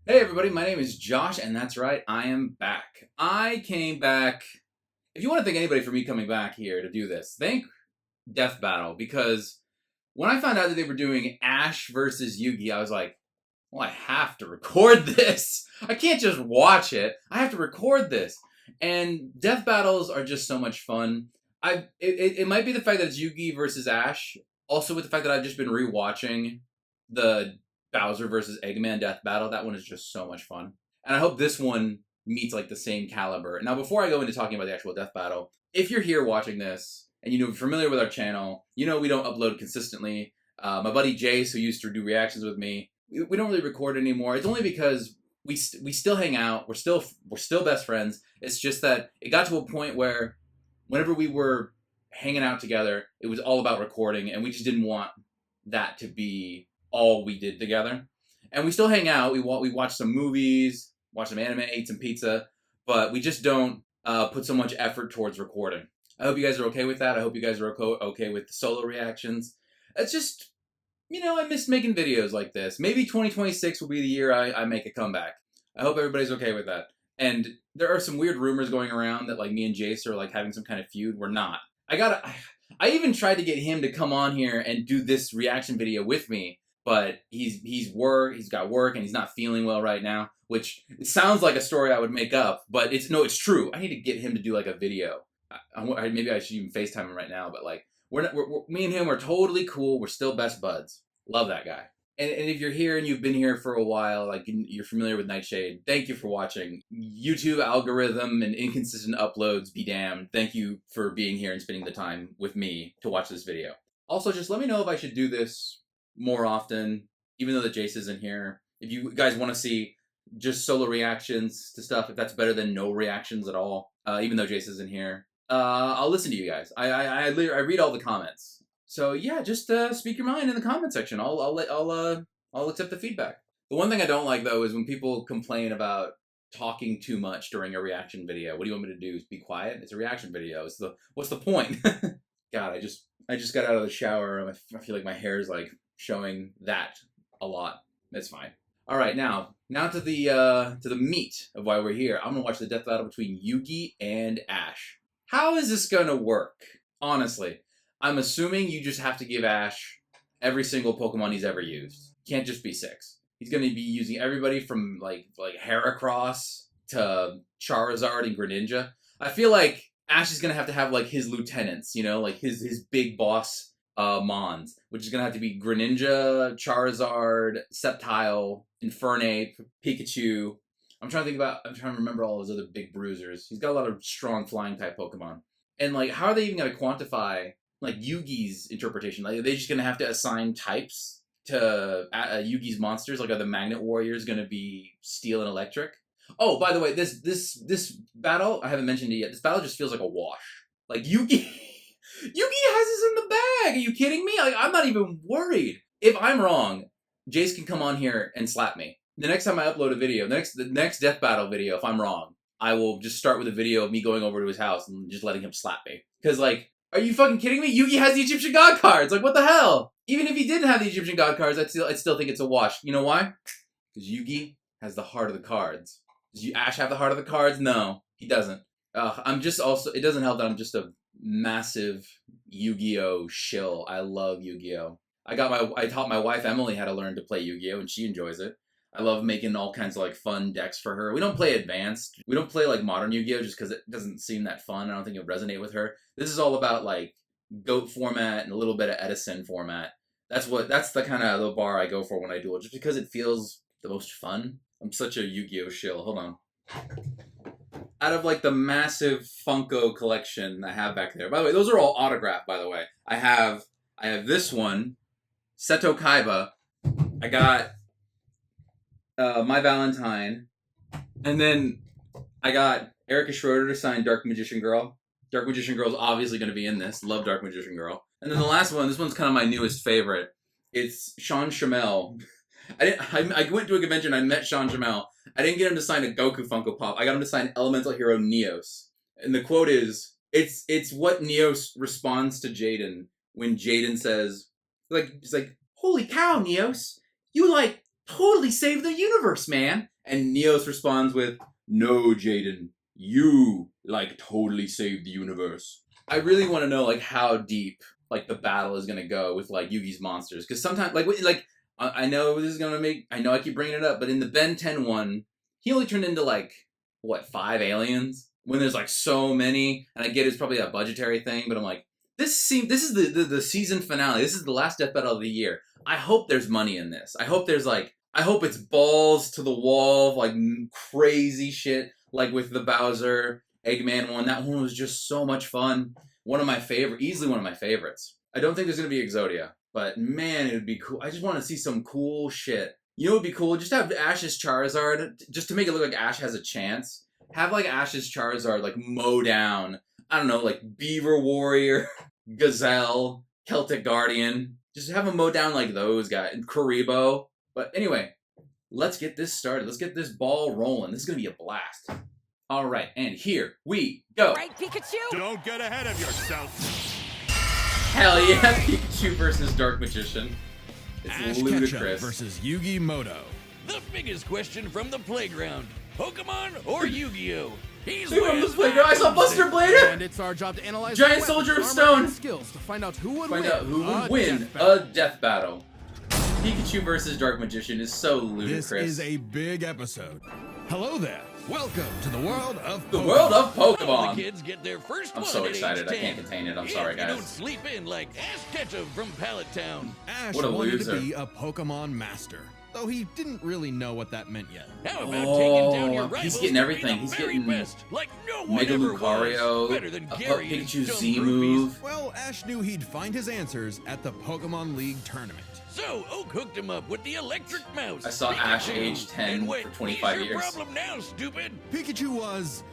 Hey everybody, my name is Josh, and that's right, I am back. I came back. If you want to thank anybody for me coming back here to do this, thank Death Battle, because when I found out that they were doing Ash versus Yugi, I was like, well, I have to record this. I can't just watch it. I have to record this. And Death Battles are just so much fun. It might be the fact that it's Yugi versus Ash, also with the fact that I've just been rewatching the Bowser versus Eggman Death Battle. That one is just so much fun. And I hope this one meets like the same caliber. Now, before I go into talking about the actual Death Battle, if you're here watching this and you're familiar with our channel, you know we don't upload consistently. My buddy Jace, who used to do reactions with me, we don't really record anymore. It's only because we still hang out. We're still best friends. It's just that it got to a point where whenever we were hanging out together, it was all about recording, and we just didn't want that to be all we did together. And we still hang out. We watch some movies, watch some anime, eat some pizza, but we just don't put so much effort towards recording. I hope you guys are okay with that. I hope you guys are okay with the solo reactions. It's just, I miss making videos like this. Maybe 2026 will be the year I make a comeback. I hope everybody's okay with that. And there are some weird rumors going around that like me and Jace are like having some kind of feud. We're not. I even tried to get him to come on here and do this reaction video with me, but he's got work, and he's not feeling well right now, which sounds like a story I would make up, but it's true. I need to get him to do like a video. Maybe I should even FaceTime him right now, but like we're me and him are totally cool. We're still best buds. Love that guy. And if you're here and you've been here for a while, like you're familiar with Nightshade, thank you for watching. YouTube algorithm and inconsistent uploads be damned. Thank you for being here and spending the time with me to watch this video. Also, just let me know if I should do this more often, even though the Jace isn't here. If you guys want to see just solo reactions to stuff, if that's better than no reactions at all, even though Jace isn't here, I'll listen to you guys. I read all the comments. So yeah, just speak your mind in the comment section. I'll accept the feedback. The one thing I don't like though is when people complain about talking too much during a reaction video. What do you want me to do? Be quiet? It's a reaction video. What's the point? God, I just got out of the shower and I feel like my hair is like showing that a lot. That's fine. All right, now to the meat of why we're here. I'm gonna watch the death battle between Yugi and Ash. How is this gonna work? Honestly, I'm assuming you just have to give Ash every single Pokemon he's ever used. Can't just be 6. He's gonna be using everybody from like Heracross to Charizard and Greninja. I feel like Ash is gonna have to have like his lieutenants, like his big boss Mons, which is gonna have to be Greninja, Charizard, Sceptile, Infernape, Pikachu. I'm trying to remember all those other big bruisers. He's got a lot of strong flying type Pokemon. And like, how are they even gonna quantify like Yugi's interpretation? Like, are they just gonna have to assign types to Yugi's monsters? Like, are the Magnet Warriors gonna be Steel and Electric? Oh, by the way, this battle, I haven't mentioned it yet. This battle just feels like a wash. Like Yugi has this in the bag. Are you kidding me? Like, I'm not even worried. If I'm wrong, Jace can come on here and slap me. The next time I upload a video, the next death battle video, if I'm wrong, I will just start with a video of me going over to his house and just letting him slap me. Because, like, are you fucking kidding me? Yugi has the Egyptian god cards. Like, what the hell? Even if he didn't have the Egyptian god cards, I'd still think it's a wash. You know why? Because Yugi has the heart of the cards. Does Ash have the heart of the cards? No, he doesn't. It doesn't help that I'm just a massive Yu-Gi-Oh shill. I love Yu-Gi-Oh. I taught my wife Emily how to learn to play Yu-Gi-Oh, and she enjoys it. I love making all kinds of like fun decks for her. We don't play advanced. We don't play like modern Yu-Gi-Oh just because it doesn't seem that fun. I don't think it would resonate with her. This is all about like GOAT format and a little bit of Edison format. That's the kind of the bar I go for when I duel, just because it feels the most fun. I'm such a Yu-Gi-Oh shill. Hold on. Out of like the massive Funko collection I have back there. By the way, those are all autographed. By the way, I have this one, Seto Kaiba. I got My Valentine, and then I got Erica Schroeder to sign Dark Magician Girl. Dark Magician Girl is obviously going to be in this. Love Dark Magician Girl. And then the last one, this one's kind of my newest favorite. It's Sean Shamel. I went to a convention. I met Sean Shamel. I didn't get him to sign a Goku Funko Pop. I got him to sign Elemental Hero Neos. And the quote is, "It's what Neos responds to Jaden when Jaden says, he's like, holy cow, Neos, you like totally saved the universe, man." And Neos responds with, "No, Jaden, you like totally saved the universe." I really want to know like how deep like the battle is gonna go with like Yugi's monsters, because sometimes like I know this is gonna make, I know I keep bringing it up, but in the Ben 10 one, he only turned into like what, 5 aliens when there's like so many, and I get it's probably a budgetary thing, but I'm like, this is the season finale. This is the last death battle of the year. I hope there's money in this. I hope it's balls to the wall, like crazy shit, like with the Bowser Eggman one. That one was just so much fun. Easily one of my favorites. I don't think there's gonna be Exodia, but man, it would be cool. I just want to see some cool shit. You know what would be cool? Just have Ash's Charizard, just to make it look like Ash has a chance. Have like Ash's Charizard like mow down, I don't know, like Beaver Warrior, Gazelle, Celtic Guardian. Just have him mow down like those guys, and Karibo. But anyway, let's get this started. Let's get this ball rolling. This is gonna be a blast. All right, and here we go. Right, Pikachu? Don't get ahead of yourself. Hell yeah, Pikachu versus Dark Magician. It's Ash ludicrous. Ketchum versus Yugi Muto. The biggest question from the playground: Pokemon or Yu-Gi-Oh? He's Dude, on with this playground, I saw Buster Blader! And it's our job to analyze Giant the Soldier of weapons, armor, Stone. and skills to find out who would Find win. out who would win death battle. a death battle. Pikachu versus Dark Magician is so ludicrous. This is a big episode. Hello there. Welcome to the world of The world of All the Pokemon. kids get their first I'm one so at excited, age I can't 10. contain it. I'm If sorry, you don't guys. sleep in like Ash Ketchum from Pallet Town. Ash What a wanted loser. to be a Pokemon master, though he didn't really know what that meant yet. How about taking down your rivals? He's getting to everything. be the He's very getting best, like no one Mega ever Lucario, was. Better than a Gary and Pikachu dumb Z groupies. move. Well, Ash knew he'd find his answers at the Pokemon League tournament. So Oak hooked him up with the electric mouse. I saw Ash Pikachu. age 10 and went, for 25 "Here's your years." problem now, stupid. Pikachu was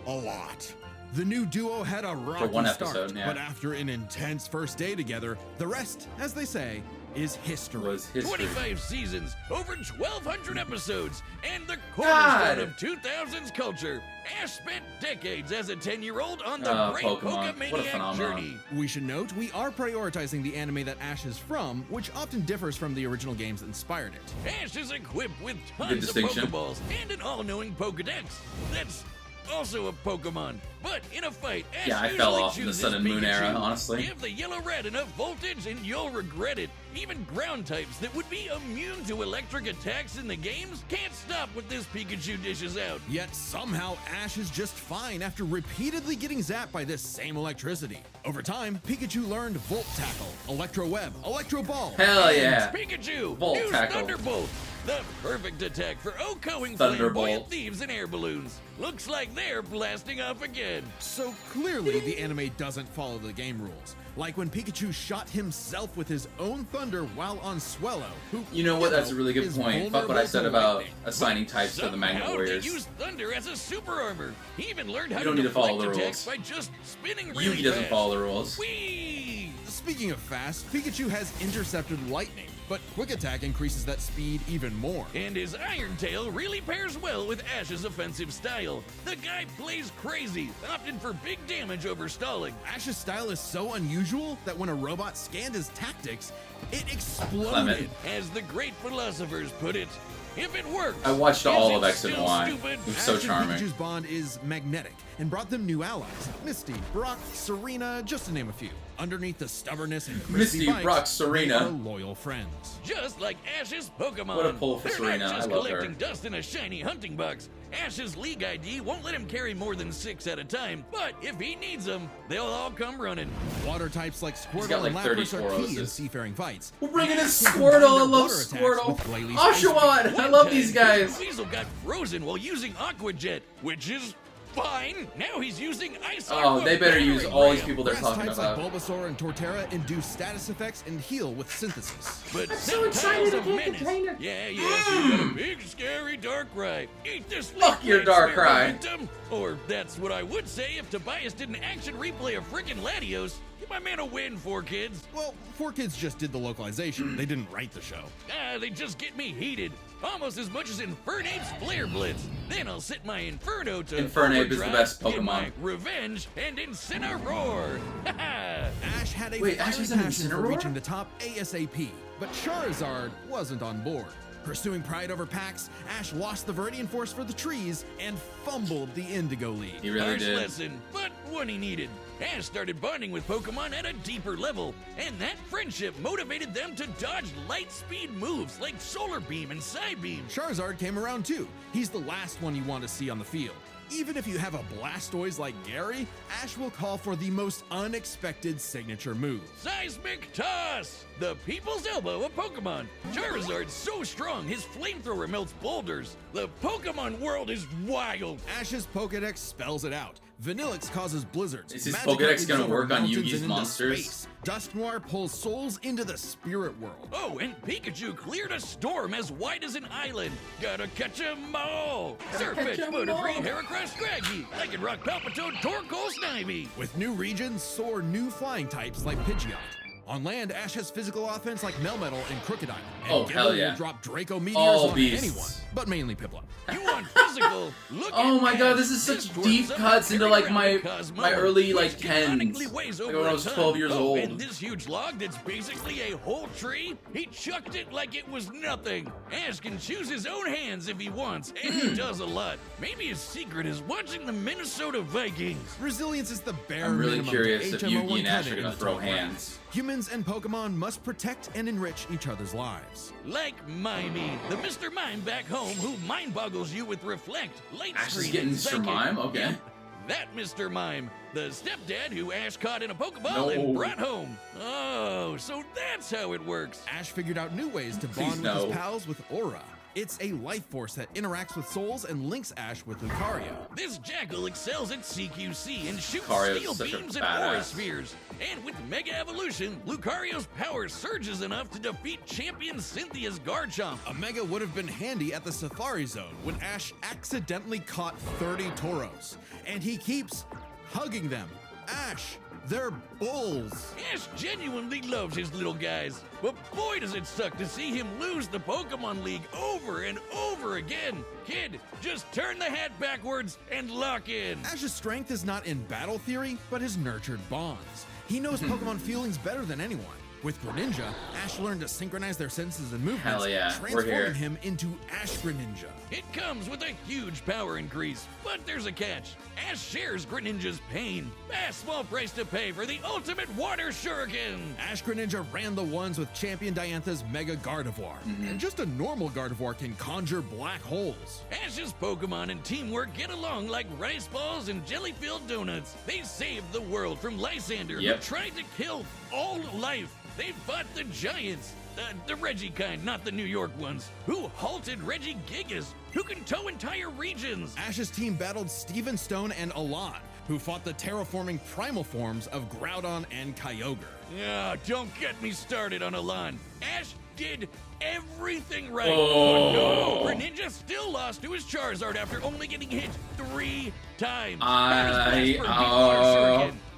a lot. The new duo had a rocky one start, episode, yeah. but after an intense first day together, the rest, as they say, is history. Was history. 25 seasons, over 1,200 episodes, and the God. cornerstone of 2000s culture. Ash spent decades as a 10-year-old on the great Pokemon. What a Pokemaniac phenomenon. journey. We should note we are prioritizing the anime that Ash is from, which often differs from the original games that inspired it. Ash is equipped with Good tons of distinction. Pokeballs and an all-knowing Pokedex. That's also a Pokemon. But in a fight, Ash Yeah, I fell usually off in the chooses Sun and Moon era, Pikachu. honestly. Give the yellow red enough voltage and you'll regret it. Even ground types that would be immune to electric attacks in the games can't stop what this Pikachu dishes out. Yet somehow Ash is just fine after repeatedly getting zapped by this same electricity. Over time, Pikachu learned Volt Tackle, Electro Web, Electro Ball. Hell yeah. Pikachu, Volt use Tackle. Thunderbolt. The perfect attack for outgoing Thunderbolt. flamboyant thieves and air balloons. Looks like they're blasting off again. So clearly the anime doesn't follow the game rules. Like when Pikachu shot himself with his own thunder while on Swellow, who, You know what? That's a really good is point. Fuck what I vulnerable said to about lightning. assigning types to the Magnet Somehow Warriors. they use thunder as a super armor. He even learned how You to don't need to follow deflect the attacks rules. by just spinning really Yugi doesn't fast. follow the rules. Whee! Speaking of fast, Pikachu has intercepted lightning, but Quick Attack increases that speed even more. And his Iron Tail really pairs well with Ash's offensive style. The guy plays crazy, opting for big damage over stalling. Ash's style is so unusual that when a robot scanned his tactics, it exploded. Clement. As the great philosophers put it, if it works, I watched all is of it X and still Y. stupid? It was so Ash charming. and Pikachu's bond is magnetic and brought them new allies. Misty, Brock, Serena, just to name a few. Underneath the stubbornness and crispy Misty, bites, Brock, they Serena. are loyal friends. Just like Ash's Pokemon. What a pull for They're Serena. not just I love her. collecting dust in a shiny hunting box. Ash's League ID won't let him carry more than 6 at a time, but if he needs them, they'll all come running. Water types like Squirtle got, like, and 30 Lapras are key in Roses. seafaring fights. We're bringing in Ash can Squirtle. combine I their love water attacks Squirtle. with Glalie Oshawott. I love these guys. Weasel got frozen while using Aqua Jet, which is fine. Now he's using Ice Oh, Aqua they better use battering all these ram. people they're Grass talking types about. like Bulbasaur and Torterra induce status effects and heal with synthesis. But so excited, I of can't menace. contain it. Yeah, you got a big scary Darkrai. Eat this Fuck your Darkrai. Victim. Or that's what I would say if Tobias did an action replay of frickin' Latios. Give my man a win, 4Kids. Well, 4Kids just did the localization. They didn't write the show. They just get me heated. Almost as much as Infernape's Flare Blitz. Then I'll set my Inferno to Infernape is the overdrive, best get Pokemon. my Revenge, and Incineroar. Ash had a Wait, fiery Ash is an passion for Incineroar? reaching the top ASAP, but Charizard wasn't on board. Pursuing pride over packs, Ash lost the Viridian Force for the trees and fumbled the Indigo League. He really Harsh did. lesson, but one he needed. Ash started bonding with Pokemon at a deeper level, and that friendship motivated them to dodge light speed moves like Solar Beam and Psybeam. Charizard came around too. He's the last one you want to see on the field. Even if you have a Blastoise like Gary, Ash will call for the most unexpected signature move. Seismic Toss! The people's elbow of Pokemon. Charizard's so strong, his flamethrower melts boulders. The Pokemon world is wild. Ash's Pokedex spells it out. Vanillix causes blizzards. Is his Magikarp Pokedex leaps gonna over work on mountains Yugi's and into monsters? space. Dusknoir pulls souls into the spirit world. Oh, and Pikachu cleared a storm as wide as an island. Gotta catch 'em all. Surfetch, Butterfree, Heracross, Scraggy, Lycanroc, Palpitoad, Torkoal, Snivy. With new regions, soar new flying types like Pidgeot. On land, Ash has physical offense like Melmetal and Crocodile. And Oh, hell Gibble yeah. will drop Draco Meteors All on beasts. anyone, but mainly Piplup. You want physical? Look Oh at my god, Ash. this is such dwarf's deep up cuts into carrying like my around a Cosmo. early like He's 10s. canonically weighs Like over when I a was ton. 12 years Oh, old. and this huge log that's basically a whole tree, he chucked it like it was nothing. Ash can choose his own hands if he wants, and he does a lot. Maybe his secret is watching the Minnesota Vikings. Resilience is the bare I'm really minimum curious to if HMO Yugi and Ash Uncanny are in gonna the throw top rank. hands. Humans and Pokemon must protect and enrich each other's lives. Like Mimey, the Mr. Mime back home who mind boggles you with Reflect, Light Ash is Screen, getting and Mr. Psychic. Mime? Okay. Yep, that Mr. Mime, the stepdad who Ash caught in a Pokeball No. and brought home. Oh, so that's how it works. Ash figured out new ways to Please bond with no. his pals with Aura. It's a life force that interacts with souls and links Ash with Lucario. This Jackal excels at CQC and shoots Lucario's steel such a beams and badass. aura spheres. And with Mega Evolution, Lucario's power surges enough to defeat champion Cynthia's Garchomp. A Mega would have been handy at the Safari Zone when Ash accidentally caught 30 Tauros. And he keeps hugging them. Ash, they're bulls. Ash genuinely loves his little guys, but boy does it suck to see him lose the Pokemon League over and over again. Kid, just turn the hat backwards and lock in. Ash's strength is not in battle theory, but his nurtured bonds. He knows Pokemon feelings better than anyone. With Greninja, Ash learned to synchronize their senses and movements, Hell yeah, we're here. transforming him into Ash Greninja. It comes with a huge power increase, but there's a catch. Ash shares Greninja's pain. A small price to pay for the ultimate water shuriken. Ash Greninja ran the ones with Champion Diantha's Mega Gardevoir. And just a normal Gardevoir can conjure black holes. Ash's Pokemon and teamwork get along like rice balls and jelly-filled donuts. They saved the world from Lysander, Yep. who tried to kill all life. They fought the giants, the Reggie kind, not the New York ones, who halted Reggie Gigas, who can tow entire regions. Ash's team battled Steven Stone and Alon, who fought the terraforming primal forms of Groudon and Kyogre. Ah, don't get me started on Alon. Ash did everything right. Oh. No, Greninja still lost to his Charizard after only getting hit 3 times.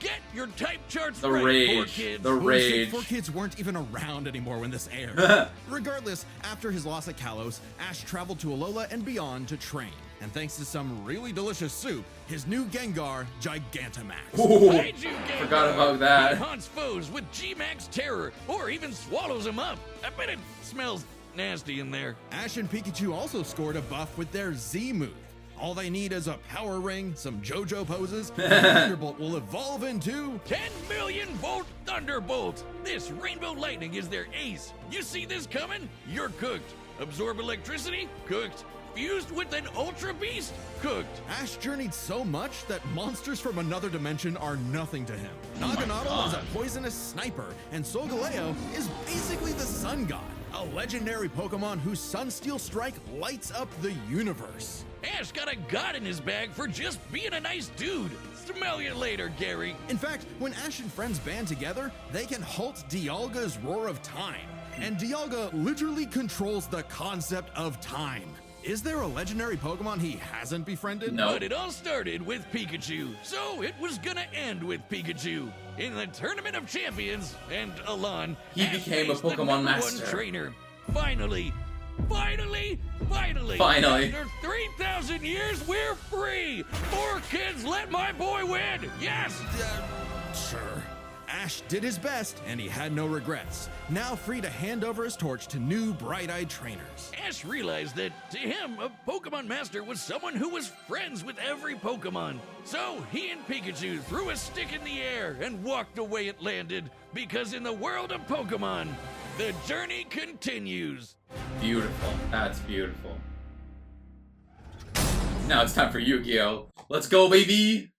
Get your type charts The right, rage. poor kids. The rage. Four kids weren't even around anymore when this aired. Regardless, after his loss at Kalos, Ash traveled to Alola and beyond to train. And thanks to some really delicious soup, his new Gengar, Gigantamax. Ooh, Kaiju Gengar. forgot about that. He haunts foes with G-Max Terror, or even swallows them up. I bet it smells nasty in there. Ash and Pikachu also scored a buff with their Z move. All they need is a power ring, some JoJo poses, and Thunderbolt will evolve into 10 million volt Thunderbolt! This rainbow lightning is their ace. You see this coming? You're cooked. Absorb electricity? Cooked. Fused with an Ultra Beast? Cooked. Ash journeyed so much that monsters from another dimension are nothing to him. Oh my Naganadel is a God. poisonous sniper, and Solgaleo is basically the Sun God, a legendary Pokemon whose Sunsteel Strike lights up the universe. Ash got a god in his bag for just being a nice dude. Smell you later, Gary. In fact, when Ash and friends band together, they can halt Dialga's Roar of Time. And Dialga literally controls the concept of time. Is there a legendary Pokemon he hasn't befriended? No. But it all started with Pikachu, so it was gonna end with Pikachu. In the Tournament of Champions, and Alon, He Ash became a faced the Pokemon #1 master. trainer. Finally! Finally! After 3,000 years, we're free! 4 kids, let my boy win! Yes! Sure. Ash did his best, and he had no regrets. Now free to hand over his torch to new bright-eyed trainers. Ash realized that, to him, a Pokemon Master was someone who was friends with every Pokemon. So he and Pikachu threw a stick in the air and walked the way it landed, because in the world of Pokemon, the journey continues. Beautiful. That's beautiful. Now it's time for Yu-Gi-Oh! Let's go, baby!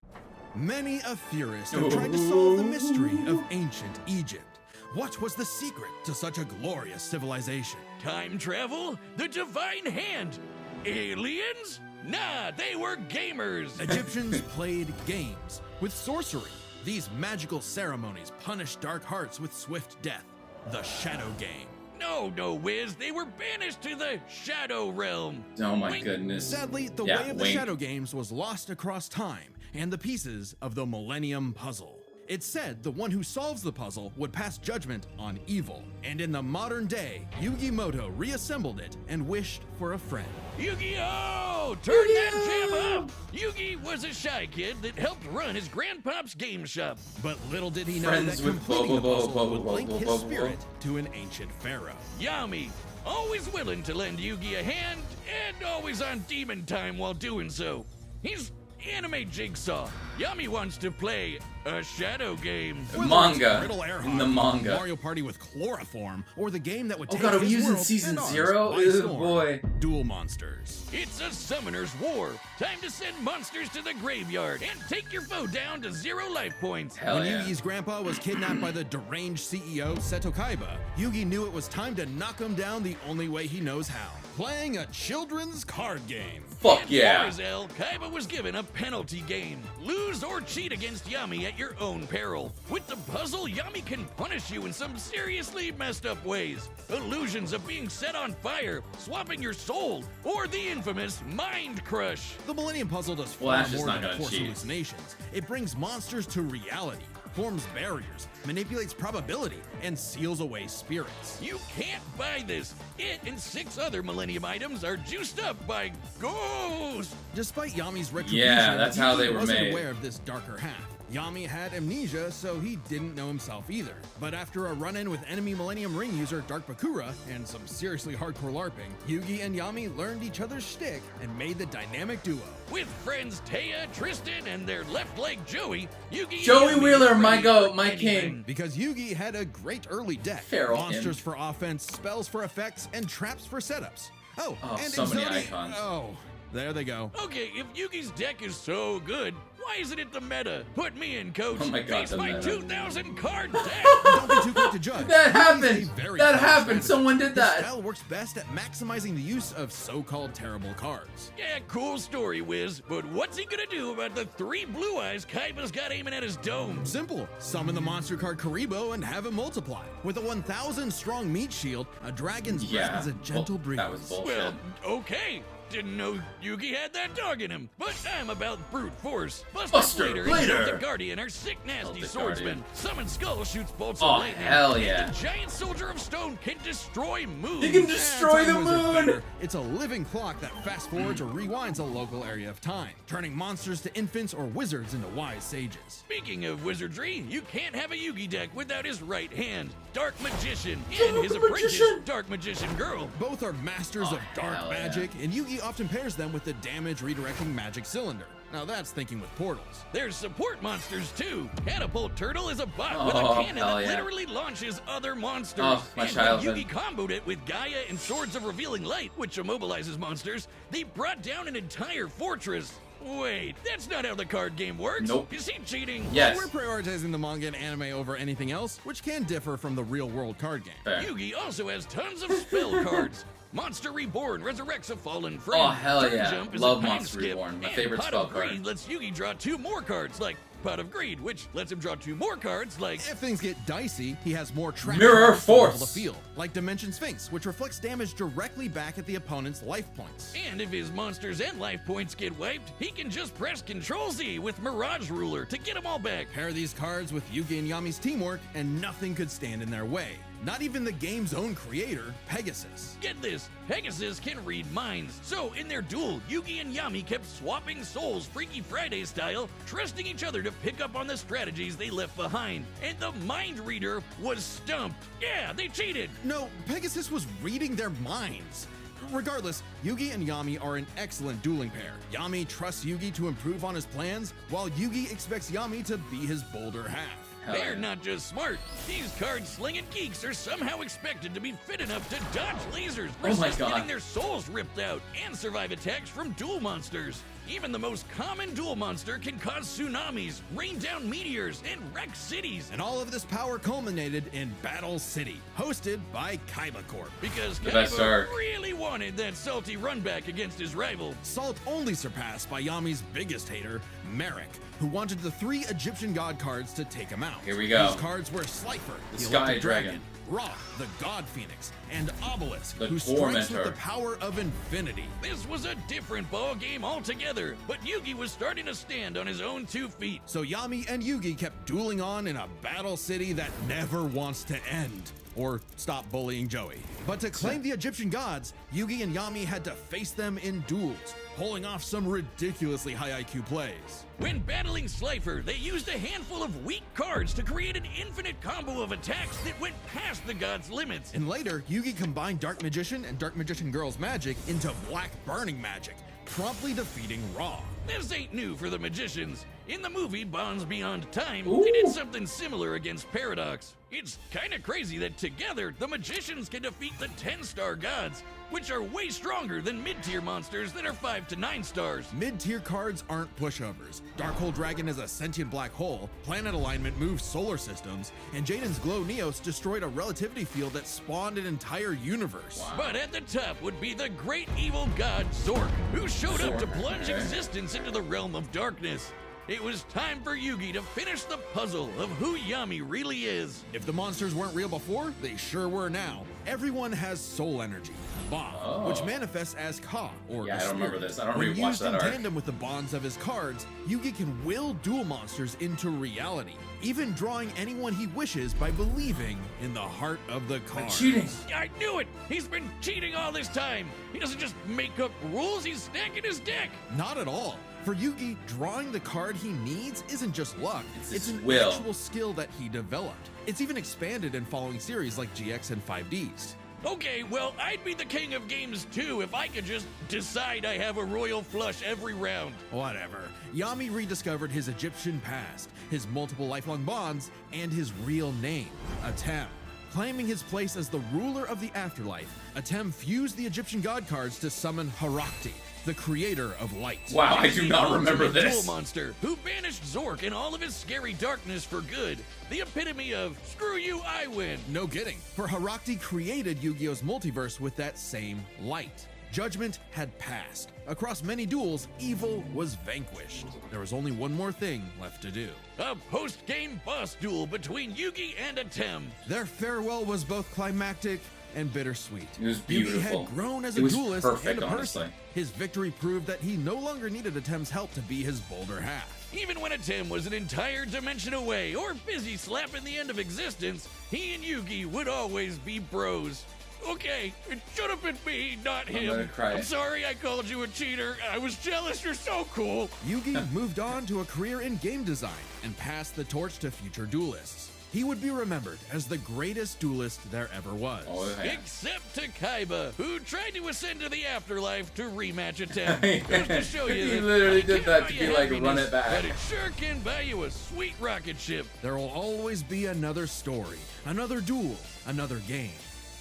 Many a theorist have tried to solve the mystery of ancient Egypt. What was the secret to such a glorious civilization? Time travel? The Divine Hand? Aliens? Nah, they were gamers. Egyptians played games with sorcery. These magical ceremonies punished dark hearts with swift death. The Shadow Game. No, Wiz, they were banished to the Shadow Realm. Oh my Wink. goodness. Sadly, the Yeah, way of the wink. Shadow Games was lost across time and the pieces of the Millennium Puzzle. It's said the one who solves the puzzle would pass judgment on evil. And in the modern day, Yugi Muto reassembled it and wished for a friend. Yu-Gi-Oh! Turn that jam up! Yugi was a shy kid that helped run his grandpop's game shop. But little did he know Friends that with completing the Bobo, puzzle would Bobo, link Bobo, his Bobo. spirit to an ancient pharaoh. Yami, always willing to lend Yugi a hand, and always on demon time while doing so. He's anime Jigsaw. Yami wants to play a shadow game. Manga. Riddle Air In the Hockey, manga. Mario Party with chloroform, or the game that would Oh take god, are we his using world season and ours 0? by Ew, storm. boy. Duel Monsters. It's a summoner's war. Time to send monsters to the graveyard and take your foe down to 0 life points. Hell When yeah. Yugi's grandpa was kidnapped by the deranged CEO Seto Kaiba, Yugi knew it was time to knock him down the only way he knows how. Playing a children's card game. Fuck And yeah. Florizel, Kaiba was given a penalty game. Lose or cheat against Yami at your own peril. With the puzzle, Yami can punish you in some seriously messed up ways. Illusions of being set on fire, swapping your soul, or the infamous Mind Crush. The Millennium Puzzle does Well, far Ash is more not than gonna force cheat. hallucinations. It brings monsters to reality, forms barriers, manipulates probability, and seals away spirits. You can't buy this. It and 6 other Millennium items are juiced up by ghosts. Despite Yami's retribution, Yeah, that's how Yugi they were wasn't made. aware of this darker half. Yami had amnesia, so he didn't know himself either. But after a run-in with enemy Millennium Ring user Dark Bakura and some seriously hardcore LARPing, Yugi and Yami learned each other's shtick and made the dynamic duo. With friends Taya, Tristan, and their left leg Joey, Yugi Joey and Yami Wheeler, are my ready goat, for my anything. king. Because Yugi had a great early deck. Feral Monsters imp. for offense, spells for effects, and traps for setups. Oh, Oh, and so many Exodia- icons. Oh, there they go. Okay, if Yugi's deck is so good, why isn't it the meta? Put me in, coach. Oh my God, Face the my meta. 2,000 card deck. Don't be too quick to judge. That Yugi's a happened. very That clever happened. strategist. Someone did His that. style works best at maximizing the use of so-called terrible cards. Yeah, cool story, Wiz. But what's he gonna do about the 3 blue eyes Kaiba's got aiming at his dome? Simple. Summon the monster card Karibo and have him multiply. With a 1,000 strong meat shield, a dragon's breath Yeah. is a gentle Well, breeze. that was bullshit. Well, okay. Didn't know Yugi had that dog in him, but I'm about brute force. Buster Blader Blader. and the Guardian are sick, nasty Celtic swordsmen. Summon Skull shoots bolts Oh, of lightning. hell And yeah. the giant soldier of stone can destroy moons. You can destroy the Time Wizard's moon. better. It's a living clock that fast forwards or rewinds a local area of time, turning monsters to infants or wizards into wise sages. Speaking of wizardry, you can't have a Yugi deck without his right hand, Dark Magician, and his apprentice, Magician. Dark Magician Girl. Both are masters Oh, of dark hell yeah. magic, and Yugi often pairs them with the damage redirecting magic cylinder. Now that's thinking with portals. There's support monsters too. Catapult Turtle is a bot with Oh, a cannon hell that yeah. literally launches other monsters. Oh, my and childhood. when Yugi comboed it with Gaia and Swords of Revealing Light, which immobilizes monsters, they brought down an entire fortress. Wait, that's not how the card game works. Nope. Is he cheating? Yes. We're prioritizing the manga and anime over anything else, which can differ from the real-world card game. Fair. Yugi also has tons of spell cards. Monster Reborn resurrects a fallen friend. Oh, hell Turn yeah. Jump is Love a time Monster skip. Reborn, my And favorite Pot spell of card. Greed lets Yugi draw 2 more cards, like Pot of Greed, which lets him draw 2 more cards, like If things get dicey, he has more traps Mirror cards to level Force. the field, like Dimension Sphinx, which reflects damage directly back at the opponent's life points. And if his monsters and life points get wiped, he can just press Ctrl-Z with Mirage Ruler to get them all back. Pair these cards with Yugi and Yami's teamwork, and nothing could stand in their way. Not even the game's own creator, Pegasus. Get this, Pegasus can read minds. So in their duel, Yugi and Yami kept swapping souls Freaky Friday style, trusting each other to pick up on the strategies they left behind. And the mind reader was stumped. Yeah, they cheated. No, Pegasus was reading their minds. Regardless, Yugi and Yami are an excellent dueling pair. Yami trusts Yugi to improve on his plans, while Yugi expects Yami to be his bolder half. They're not just smart. These card-slinging geeks are somehow expected to be fit enough to dodge lasers, resist getting their souls ripped out, and survive attacks from duel monsters. Even the most common duel monster can cause tsunamis, rain down meteors, and wreck cities. And all of this power culminated in Battle City, hosted by Kaiba Corp. Because The best Kaiba arc. really wanted that salty run back against his rival. Salt only surpassed by Yami's biggest hater, Merrick, who wanted the 3 Egyptian god cards to take him out. Here we go. These cards were Slifer, The the Sky Electric Dragon. Ra, the God Phoenix, and Obelisk, The who strikes with Tormentor. the power of infinity. This was a different ball game altogether, but Yugi was starting to stand on his own 2 feet. So Yami and Yugi kept dueling on in a battle city that never wants to end. Or stop bullying Joey. But to claim the Egyptian gods, Yugi and Yami had to face them in duels, pulling off some ridiculously high IQ plays. When battling Slifer, they used a handful of weak cards to create an infinite combo of attacks that went past the god's limits. And later, Yugi combined Dark Magician and Dark Magician Girl's magic into Black Burning magic, promptly defeating Ra. This ain't new for the magicians. In the movie Bonds Beyond Time, Ooh. they did something similar against Paradox. It's kinda crazy that together, the magicians can defeat the 10-star gods, which are way stronger than mid-tier monsters that are 5 to 9 stars. Mid-tier cards aren't pushovers. Darkhold Dragon is a sentient black hole, planet alignment moves solar systems, and Jaden's Glow Neos destroyed a relativity field that spawned an entire universe. Wow. But at the top would be the great evil god Zork, who showed up to Zork, plunge okay. existence into the realm of darkness. It was time for Yugi to finish the puzzle of who Yami really is. If the monsters weren't real before, they sure were now. Everyone has soul energy, Ba, which manifests as Ka, or Yeah, the I don't remember spirit. this. I don't When really watch used that in arc. tandem with the bonds of his cards, Yugi can will duel monsters into reality, even drawing anyone he wishes by believing in the heart of the cards. Cheating. I knew it! He's been cheating all this time! He doesn't just make up rules, he's stacking his deck! Not at all. For Yugi, drawing the card he needs isn't just luck, It's it's his an will. actual skill that he developed. It's even expanded in following series like GX and 5Ds. Okay, well, I'd be the king of games too if I could just decide I have a royal flush every round. Whatever. Yami rediscovered his Egyptian past, his multiple lifelong bonds, and his real name, Atem. Claiming his place as the ruler of the afterlife, Atem fused the Egyptian god cards to summon Harakti, the creator of light. Wow, I He's do the not remember ultimate this. duel monster who banished Zork and all of his scary darkness for good. The epitome of screw you, I win. No kidding, for Harakti created Yu-Gi-Oh's multiverse with that same light. Judgment had passed. Across many duels, evil was vanquished. There was only one more thing left to do. A post-game boss duel between Yugi and Atem. Their farewell was both climactic and bittersweet. It was Yugi beautiful. had grown as It a was duelist perfect, and a honestly. person. His victory proved that he no longer needed Atem's help to be his bolder half. Even when Atem was an entire dimension away or busy slapping the end of existence, he and Yugi would always be bros. Okay, it should have been me, not him. gonna cry. I'm sorry I called you a cheater. I was jealous. You're so cool. Yugi moved on to a career in game design and passed the torch to future duelists. He would be remembered as the greatest duelist there ever was. Oh, yeah. Except to Kaiba, who tried to ascend to the afterlife to rematch Atem. Just to show you He that literally money did can't that buy to you be like, happiness, run it back. But it sure can buy you a sweet rocket ship. There will always be another story, another duel, another game.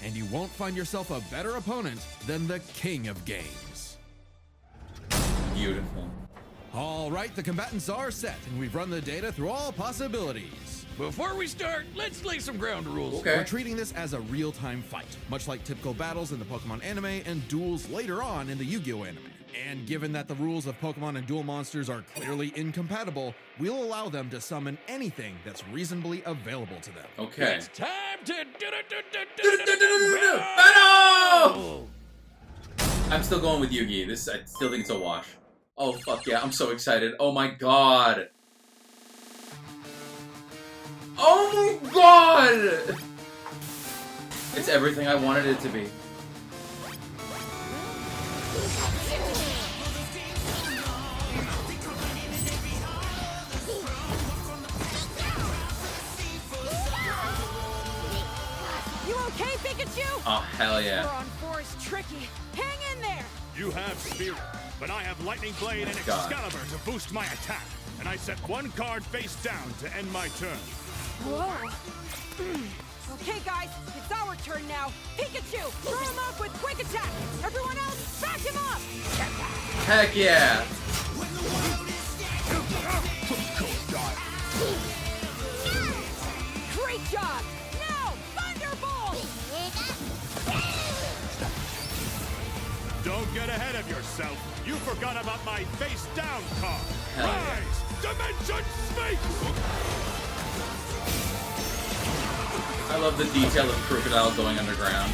And you won't find yourself a better opponent than the king of games. Beautiful. All right, the combatants are set, and we've run the data through all possibilities. Before we start, let's lay some ground rules. Okay. We're treating this as a real-time fight, much like typical battles in the Pokemon anime and duels later on in the Yu-Gi-Oh anime. And given that the rules of Pokemon and duel monsters are clearly incompatible, we'll allow them to summon anything that's reasonably available to them. Okay. It's time to Battle! I'm still going with Yugi. This, I still think it's a wash. Oh, fuck yeah. I'm so excited. Oh my god. Oh my god! It's everything I wanted it to be. You okay, Pikachu? Oh, hell yeah. You're on four is tricky. Hang in there. You have Spirit, but I have Lightning Blade and God. Excalibur to boost my attack. And I set one card face down to end my turn. Whoa. Okay, guys, it's our turn now. Pikachu, throw him off with quick attack. Everyone else, back him up. Heck yeah. Great job. Now, Thunderbolt. Don't get ahead of yourself. You forgot about my face down card. Hell yeah. Rise, Dimension Sphinx! I love the detail of Crocodile going underground.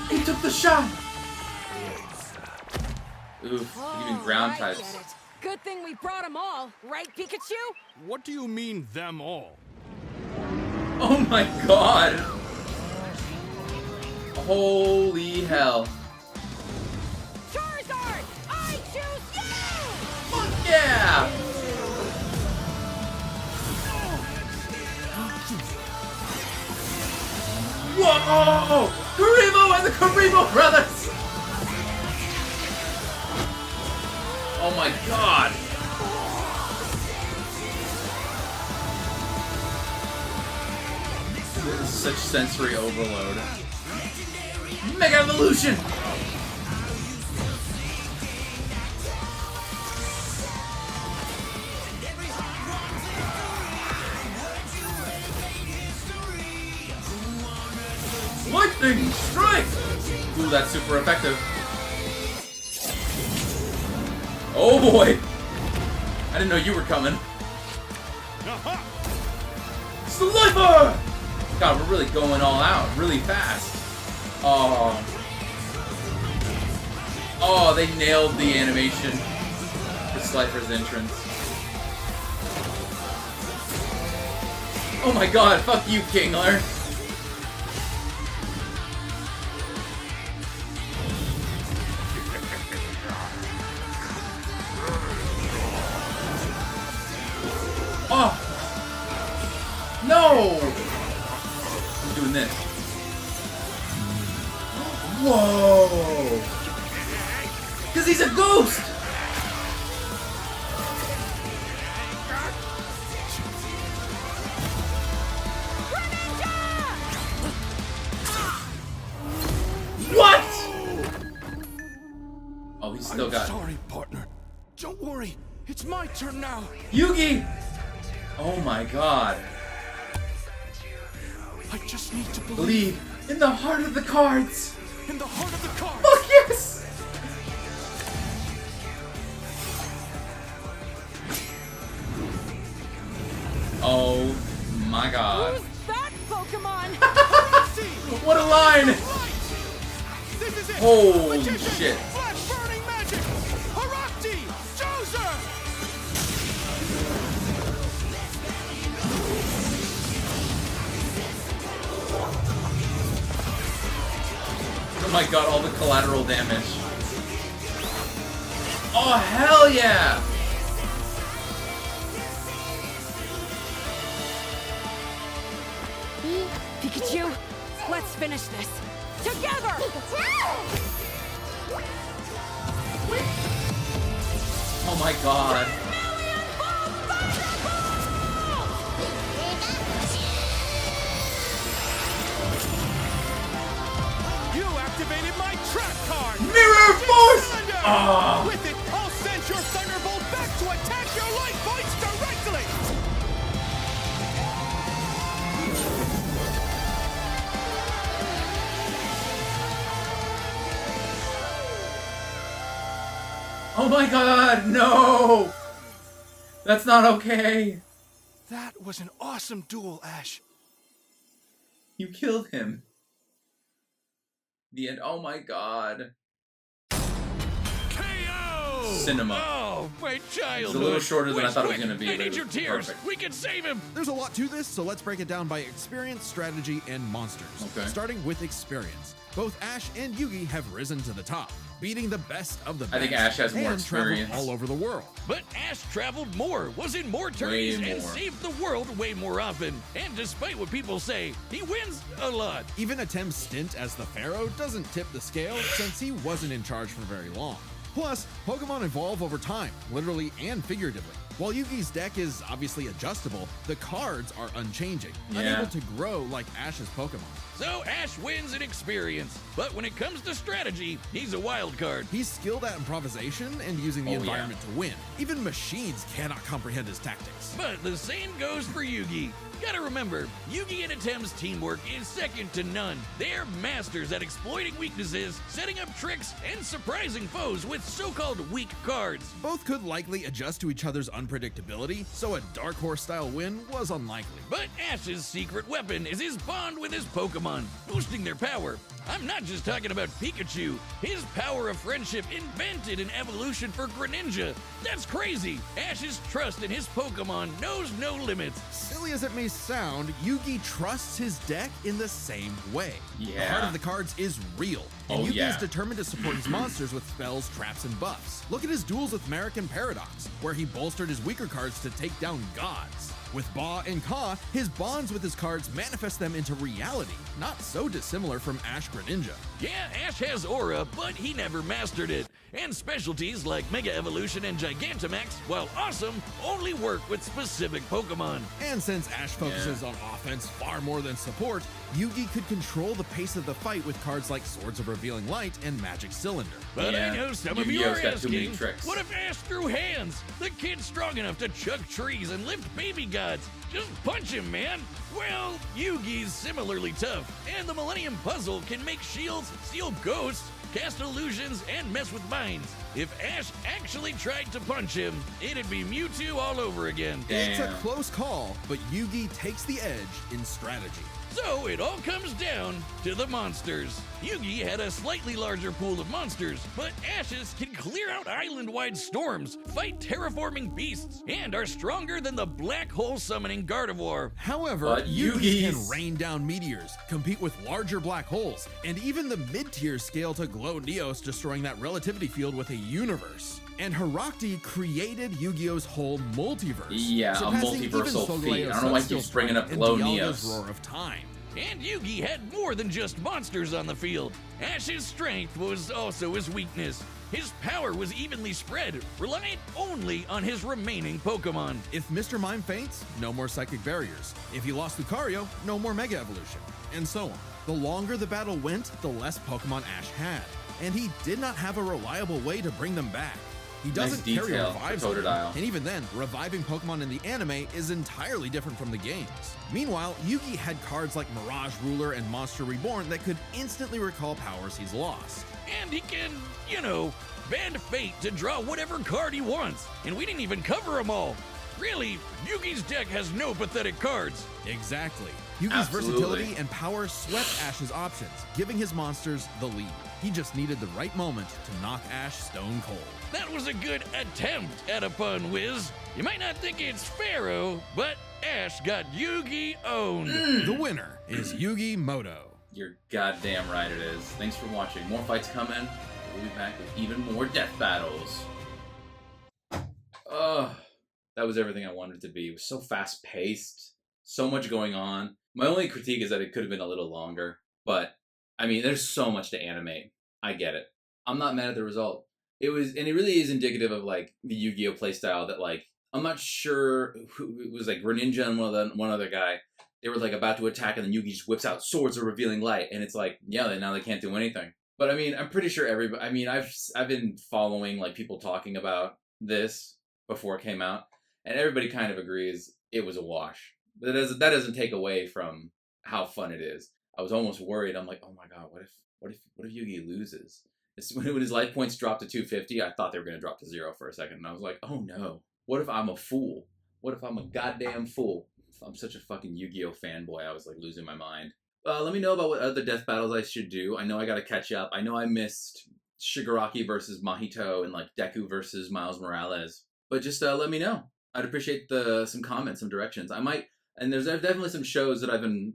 He took the shot! Oof, even ground I types. get it. Good thing we brought them all, right, Pikachu? What do you mean, them all? Oh my god! Holy hell. Charizard, I choose you! Fuck yeah! Whoa! Karibo and the Karibo brothers! Oh my god! This is such sensory overload. Mega Evolution! Lightning Strike! Ooh, that's super effective. Oh boy! I didn't know you were coming. Aha! Slifer! God, we're really going all out really fast. Oh. Oh, they nailed the animation for Slifer's entrance. Oh my god, fuck you, Kingler. Oh! No! I'm doing this. Whoa! Because he's a ghost! What? Oh, he's still got Sorry, partner. Don't worry. It's my turn now. Yugi! Oh my god. I just need to Believe in the heart of the cards! in the heart of the card. Fuck yes! Oh my god. Who's that Pokemon? What a line! This is it! Holy Magician! shit. Flash burning magic! Harakti! Joser! Oh my god, all the collateral damage. Oh hell yeah! Pikachu, let's finish this. Together! Oh my god. You activated my trap card! Mirror Force! Cylinder! Ah. With it, I'll send your Thunderbolt back to attack your life points directly! Oh my god, no! That's not okay. That was an awesome duel, Ash. You killed him. The end. Oh my god. KO! Cinema. Oh, My childhood. It's a little shorter than I thought it was Quick, going to be. I but need it your was tears. perfect. We can save him. There's a lot to this, so let's break it down by experience, strategy, and monsters. Okay. Starting with experience. Both Ash and Yugi have risen to the top, beating the best of the best. I think Ash has more and traveled experience. all over the world. But Ash traveled more, was in more tourneys, Way and more. saved the world way more often. And despite what people say, he wins a lot. Even a Tem's stint as the Pharaoh doesn't tip the scale since he wasn't in charge for very long. Plus, Pokemon evolve over time, literally and figuratively. While Yugi's deck is obviously adjustable, the cards are unchanging, Yeah. unable to grow like Ash's Pokemon. So Ash wins in experience. But when it comes to strategy, he's a wild card. He's skilled at improvisation and using the Oh, yeah. environment to win. Even machines cannot comprehend his tactics. But the same goes for Yugi. Gotta remember, Yugi and Atem's teamwork is second to none. They're masters at exploiting weaknesses, setting up tricks, and surprising foes with so-called weak cards. Both could likely adjust to each other's unpredictability, so a Dark Horse-style win was unlikely. But Ash's secret weapon is his bond with his Pokemon, boosting their power. I'm not just talking about Pikachu. His power of friendship invented an evolution for Greninja. That's crazy. Ash's trust in his Pokemon knows no limits. Silly as it may sound, Yugi trusts his deck in the same way. The Yeah. heart of the cards is real, and Oh, Yugi yeah. is determined to support his monsters with spells, traps, and buffs. Look at his duels with Merrick and Paradox, where he bolstered his weaker cards to take down gods. With Ba and Ka, his bonds with his cards manifest them into reality, not so dissimilar from Ash Greninja. Yeah, Ash has aura, but he never mastered it. And specialties like Mega Evolution and Gigantamax, while awesome, only work with specific Pokemon. And since Ash focuses on offense far more than support, Yugi could control the pace of the fight with cards like Swords of Revealing Light and Magic Cylinder. But Yeah, I know some of you Yu-Gi-Oh's are got too many asking, tricks. what if Ash threw hands? The kid's strong enough to chuck trees and lift baby gods. Just punch him, man. Well, Yugi's similarly tough, and the Millennium Puzzle can make shields, steal ghosts, cast illusions, and mess with minds. If Ash actually tried to punch him, it'd be Mewtwo all over again. It's a Damn. close call, but Yugi takes the edge in strategy. So it all comes down to the monsters. Yugi had a slightly larger pool of monsters, but Ash's can clear out island-wide storms, fight terraforming beasts, and are stronger than the black hole summoning Gardevoir. However, But Yugi's can Yugi's- rain down meteors, compete with larger black holes, and even the mid-tier scale to glow Neos, destroying that relativity field with a universe. And Herakti created Yu-Gi-Oh's whole multiverse. Yeah, a surpassing even multiversal Solgaleo's feat. I don't know why he Celestial keeps bringing up Strike and Glow Dialga's Neos. Roar of Time. And Yugi had more than just monsters on the field. Ash's strength was also his weakness. His power was evenly spread, reliant only on his remaining Pokemon. If Mr. Mime faints, no more psychic barriers. If he lost Lucario, no more Mega Evolution. And so on. The longer the battle went, the less Pokemon Ash had. And he did not have a reliable way to bring them back. He doesn't carry detail revives for on him, Totodile. and even then, reviving Pokemon in the anime is entirely different from the games. Meanwhile, Yugi had cards like Mirage Ruler and Monster Reborn that could instantly recall powers he's lost. And he can, bend fate to draw whatever card he wants. And we didn't even cover them all. Really, Yugi's deck has no pathetic cards. Exactly. Yugi's Absolutely. versatility and power swept Ash's options, giving his monsters the lead. He just needed the right moment to knock Ash stone cold. That was a good attempt at a pun, Wiz. You might not think it's Pharaoh, but Ash got Yugi owned. The winner is Yugi Muto. You're goddamn right it is. Thanks for watching. More fights coming. We'll be back with even more death battles. That was everything I wanted it to be. It was so fast paced. So much going on. My only critique is that it could have been a little longer. But, I mean, there's so much to animate. I get it. I'm not mad at the result. It really is indicative of, like, the Yu-Gi-Oh! Playstyle that, like, I'm not sure who it was, like, Greninja and one other guy. They were, like, about to attack, and then Yugi just whips out Swords of Revealing Light, and it's like, yeah, now they can't do anything. But, I mean, I'm pretty sure everybody... I mean, I've been following, like, people talking about this before it came out, and everybody kind of agrees it was a wash. But that doesn't take away from how fun it is. I was almost worried. I'm like, oh my god, what if Yugi loses? When his life points dropped to 250, I thought they were going to drop to 0 for a second, and I was like, oh no. What if I'm a fool? What if I'm a goddamn fool? I'm such a fucking Yu-Gi-Oh fanboy. I was like losing my mind. Let me know about what other death battles I should do. I know I got to catch up. I know I missed Shigaraki versus Mahito and like Deku versus Miles Morales. But just let me know. I'd appreciate some comments, some directions. I might, and there's definitely some shows that I've been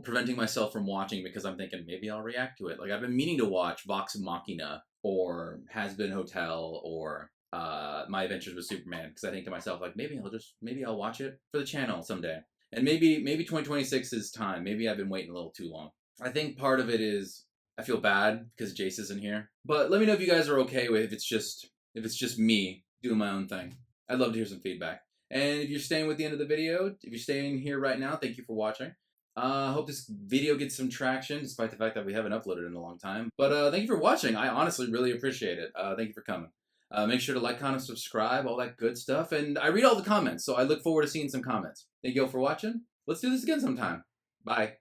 preventing myself from watching because I'm thinking maybe I'll react to it. Like I've been meaning to watch Vox Machina or Has Been Hotel or My Adventures with Superman because I think to myself like maybe I'll watch it for the channel someday. And maybe 2026 is time. Maybe I've been waiting a little too long. I think part of it is I feel bad because Jace isn't here. But let me know if you guys are okay with if it's just me doing my own thing. I'd love to hear some feedback. And if you're staying with the end of the video, if you're staying here right now, thank you for watching. I hope this video gets some traction, despite the fact that we haven't uploaded in a long time. But thank you for watching. I honestly really appreciate it. Thank you for coming. Make sure to like, comment, subscribe, all that good stuff. And I read all the comments, so I look forward to seeing some comments. Thank you all for watching. Let's do this again sometime. Bye.